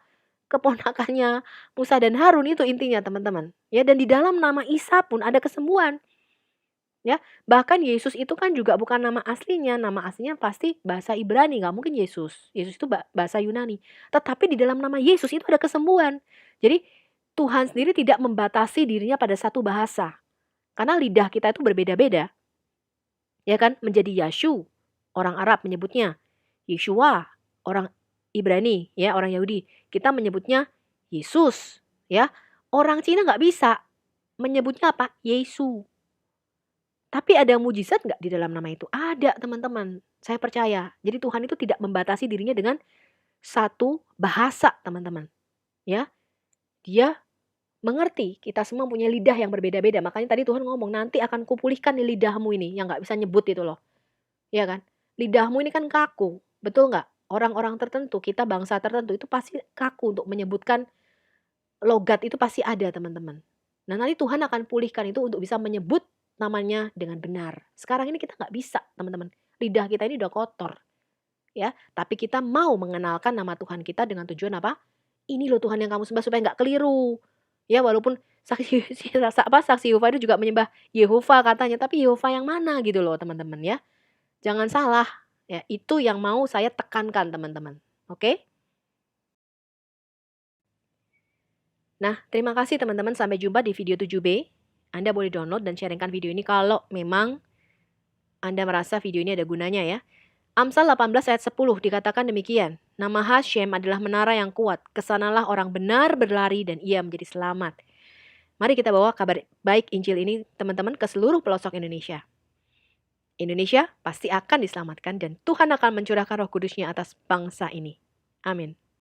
keponakannya Musa dan Harun, itu intinya teman-teman. Ya, dan di dalam nama Isa pun ada kesembuhan. Ya, bahkan Yesus itu kan juga bukan nama aslinya pasti bahasa Ibrani, nggak mungkin Yesus. Yesus itu bahasa Yunani. Tetapi di dalam nama Yesus itu ada kesembuhan. Jadi Tuhan sendiri tidak membatasi dirinya pada satu bahasa. Karena lidah kita itu berbeda-beda. Ya kan? Menjadi Yashu, orang Arab menyebutnya. Yeshua, orang Ibrani, ya orang Yahudi. Kita menyebutnya Yesus, ya. Orang Cina nggak bisa menyebutnya apa? Yesu. Tapi ada mujizat nggak di dalam nama itu? Ada teman-teman, saya percaya. Jadi Tuhan itu tidak membatasi dirinya dengan satu bahasa teman-teman. Ya, dia mengerti kita semua punya lidah yang berbeda-beda. Makanya tadi Tuhan ngomong, nanti akan kupulihkan nih lidahmu ini yang nggak bisa nyebut itu loh. Ya kan? Lidahmu ini kan kaku, betul nggak? Orang-orang tertentu, kita bangsa tertentu itu pasti kaku untuk menyebutkan logat itu pasti ada teman-teman. Nah nanti Tuhan akan pulihkan itu untuk bisa menyebut namanya dengan benar. Sekarang ini kita nggak bisa teman-teman. Lidah kita ini udah kotor. Ya, tapi kita mau mengenalkan nama Tuhan kita dengan tujuan apa? Ini loh Tuhan yang kamu sembah supaya nggak keliru. Ya walaupun saksi saksi Yehova itu juga menyembah Yehova katanya, tapi Yehova yang mana gitu loh teman-teman ya. Jangan salah. Ya, itu yang mau saya tekankan teman-teman. Oke? Nah, terima kasih teman-teman. Sampai jumpa di video 7B. Anda boleh download dan sharingkan video ini kalau memang Anda merasa video ini ada gunanya ya. Amsal 18 ayat 10 dikatakan demikian. Nama Hashem adalah menara yang kuat. Kesanalah orang benar berlari dan ia menjadi selamat. Mari kita bawa kabar baik Injil ini teman-teman ke seluruh pelosok Indonesia. Indonesia pasti akan diselamatkan dan Tuhan akan mencurahkan Roh Kudus-Nya atas bangsa ini. Amin.